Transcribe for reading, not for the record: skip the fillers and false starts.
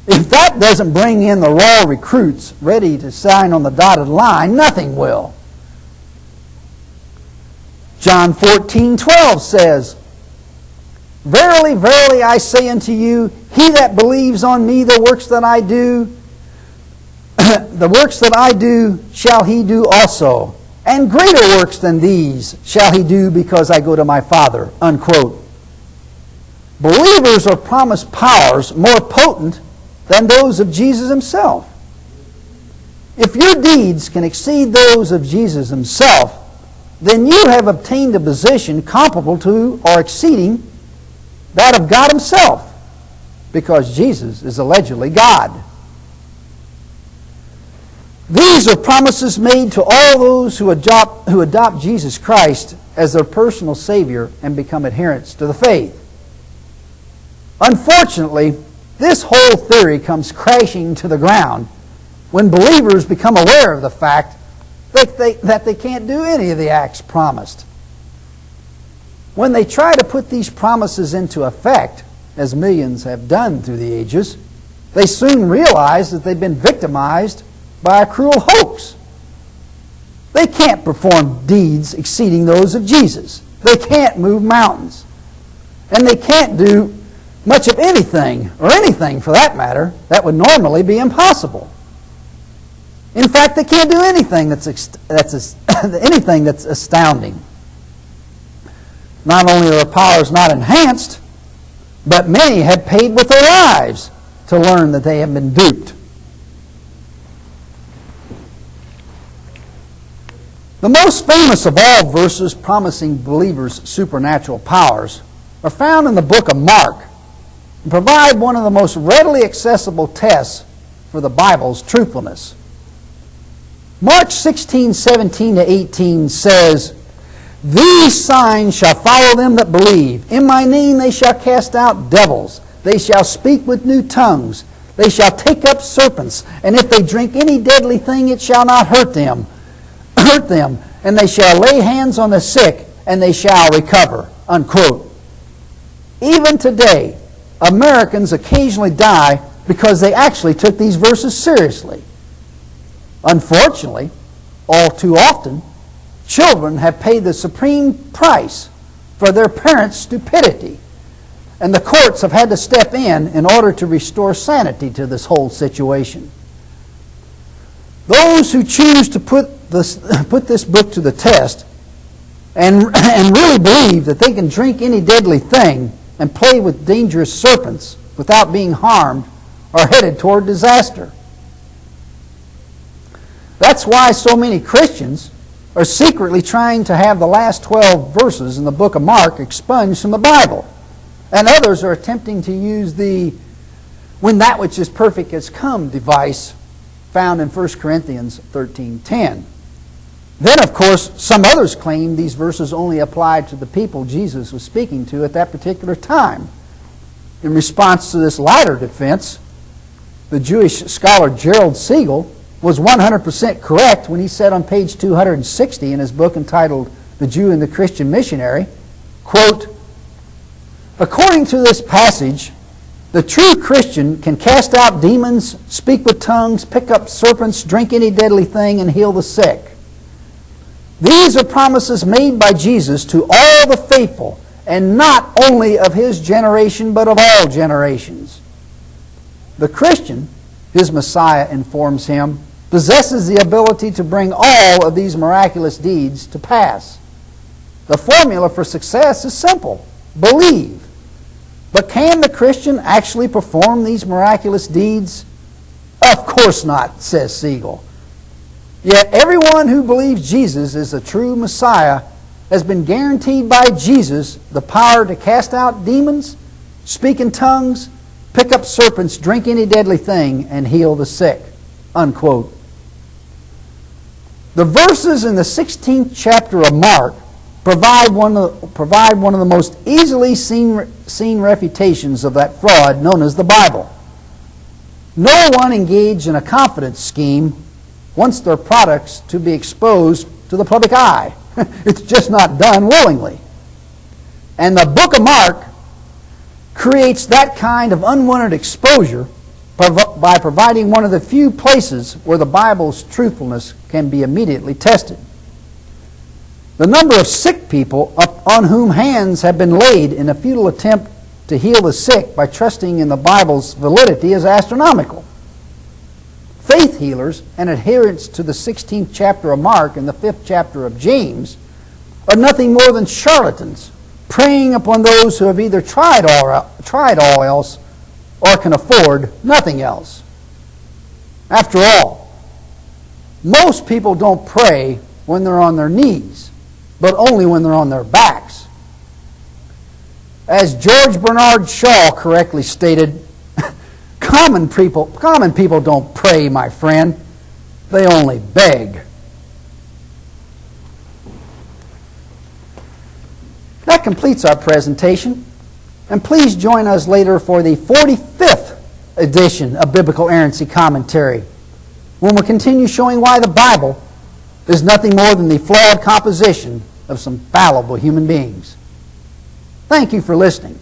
If that doesn't bring in the raw recruits ready to sign on the dotted line, nothing will. John 14:12 says, "Verily, verily, I say unto you, he that believes on me, the works that I do, shall he do also. And greater works than these shall he do, because I go to my Father." Unquote. Believers are promised powers more potent than those of Jesus himself. If your deeds can exceed those of Jesus himself, then you have obtained a position comparable to or exceeding that of God himself, because Jesus is allegedly God. These are promises made to all those who adopt Jesus Christ as their personal Savior and become adherents to the faith. Unfortunately, this whole theory comes crashing to the ground when believers become aware of the fact that they can't do any of the acts promised. When they try to put these promises into effect, as millions have done through the ages, they soon realize that they've been victimized by a cruel hoax. They can't perform deeds exceeding those of Jesus. They can't move mountains. And they can't do much of anything, or anything for that matter, that would normally be impossible. In fact, they can't do anything that's astounding. Not only are their powers not enhanced, but many have paid with their lives to learn that they have been duped. The most famous of all verses promising believers supernatural powers are found in the book of Mark and provide one of the most readily accessible tests for the Bible's truthfulness. Mark 16:17-18 says, "These signs shall follow them that believe. In my name they shall cast out devils. They shall speak with new tongues. They shall take up serpents. And if they drink any deadly thing, it shall not hurt them. And they shall lay hands on the sick, and they shall recover." Unquote. Even today, Americans occasionally die because they actually took these verses seriously. Unfortunately, all too often, children have paid the supreme price for their parents' stupidity, and the courts have had to step in order to restore sanity to this whole situation. Those who choose to put this book to the test and really believe that they can drink any deadly thing and play with dangerous serpents without being harmed are headed toward disaster. That's why so many Christians are secretly trying to have the last 12 verses in the book of Mark expunged from the Bible. And others are attempting to use the "when that which is perfect has come" device found in 1 Corinthians 13:10. Then, of course, some others claim these verses only applied to the people Jesus was speaking to at that particular time. In response to this latter defense, the Jewish scholar Gerald Siegel was 100% correct when he said on page 260 in his book entitled "The Jew and the Christian Missionary," quote, "According to this passage, the true Christian can cast out demons, speak with tongues, pick up serpents, drink any deadly thing, and heal the sick. These are promises made by Jesus to all the faithful, and not only of his generation, but of all generations. The Christian," his Messiah informs him, "possesses the ability to bring all of these miraculous deeds to pass. The formula for success is simple: believe. But can the Christian actually perform these miraculous deeds? Of course not," says Siegel. Yet everyone who believes Jesus is the true Messiah has been guaranteed by Jesus the power to cast out demons, speak in tongues, pick up serpents, drink any deadly thing, and heal the sick. Unquote. The verses in the 16th chapter of Mark provide one of the most easily seen refutations of that fraud known as the Bible. No one engaged in a confidence scheme wants their products to be exposed to the public eye. It's just not done willingly. And the book of Mark creates that kind of unwanted exposure by providing one of the few places where the Bible's truthfulness can be immediately tested. The number of sick people on whom hands have been laid in a futile attempt to heal the sick by trusting in the Bible's validity is astronomical. Faith healers and adherents to the 16th chapter of Mark and the 5th chapter of James are nothing more than charlatans preying upon those who have either tried all else or can afford nothing else. After all, most people don't pray when they're on their knees, but only when they're on their backs. As George Bernard Shaw correctly stated, common people don't pray, my friend. They only beg. That completes our presentation. And please join us later for the 45th edition of Biblical Errancy Commentary, when we'll continue showing why the Bible is nothing more than the flawed composition of some fallible human beings. Thank you for listening.